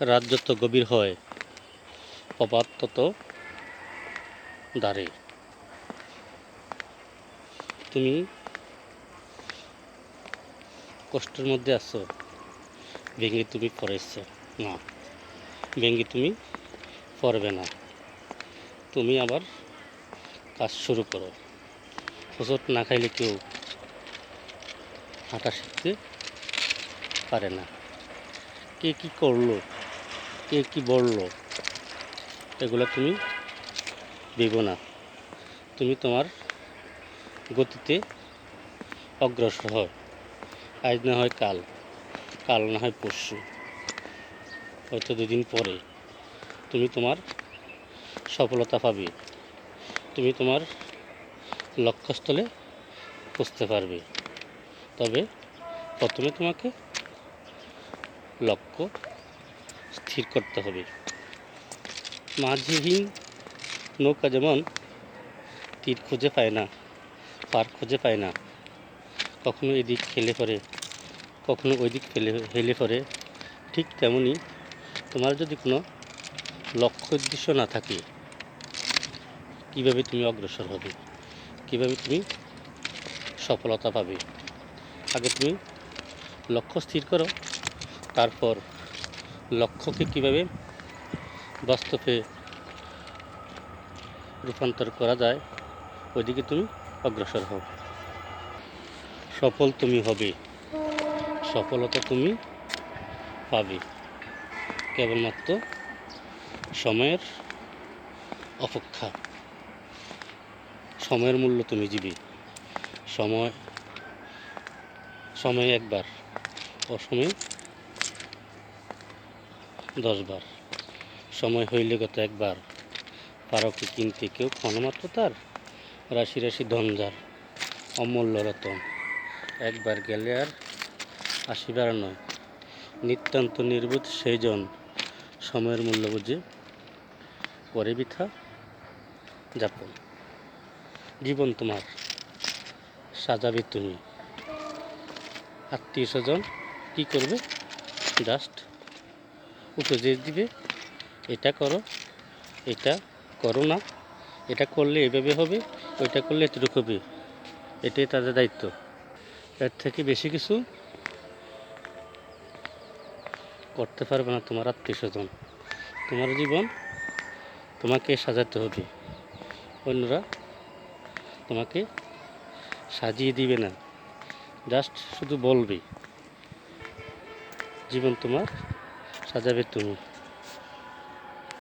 রাত যত গভীর হয় প্রভাত তত দাঁড়ে। তুমি কষ্টের মধ্যে আছো, ভেঙে তুমি পড়েছ না, ভেঙে তুমি পড়বে না। তুমি আবার কাজ শুরু করো। হোঁচট না খাইলে কেউ হাঁটা শিখতে পারে না। কে কি করলো, কে কি বললো, এগুলো তুমি ভেবো না। তুমি তোমার গতিতে অগ্রসর হও। আজ না হয় কাল, কাল না হয় পরশু, হয়তো দুদিন পরে তুমি তোমার সফলতা পাবে। তুমি তোমার লক্ষ্যস্থলে পৌঁছতে পারবে। তবে প্রথমে তোমাকে লক্ষ্য স্থির করতে হবে। মাঝিহীন নৌকা যেমন তীর খুঁজে পায় না, পার খুঁজে পায় না, কখনো এদিক খেলে পড়ে, কখনো ওই দিক হেলে পড়ে, ঠিক তেমনই তোমার যদি কোনো লক্ষ্য উদ্দেশ্য না থাকে, কীভাবে তুমি অগ্রসর হবে, কীভাবে তুমি সফলতা পাবে। আগে তুমি লক্ষ্য স্থির করো, তারপর লক্ষ্যকে কীভাবে বাস্তবে রূপান্তর করা যায় ওইদিকে তুমি অগ্রসর হও। সফল তুমি হবে, সফলতা তুমি পাবে, কেবলমাত্র সময়ের অপেক্ষা। সময়ের মূল্য তুমি দিবে। সময় সময় একবার, অসময়ে 10 বার। সময় হইলে গত একবার, পারকে কিনতে কেউ ক্ষণমাত্র তার, রাশি রাশি ধন যার, অমূল্য রতন। একবার গেলে আর আসিবার নয়, নিতান্ত নির্বোধ সেইজন, সময়ের মূল্য বুঝে করে বৃথা যাপন। জীবন তোমার সাজাবে তুমি, আত্মীয় স্বজন কী করবে, জাস্ট উপদেশ দিবে, এটা করো, এটা করো না, এটা করলে এভাবে হবে, ওইটা করলে এতটুকু হবে, এটাই তাদের দায়িত্ব। এর থেকে বেশি কিছু করতে পারবে না তোমার আত্মীয় স্বজন। তোমার জীবন তোমাকে সাজাতে হবে, অন্যরা তোমাকে সাজিয়ে দিবে না, জাস্ট শুধু বলবে। জীবন তোমার সাজাবে তুমি।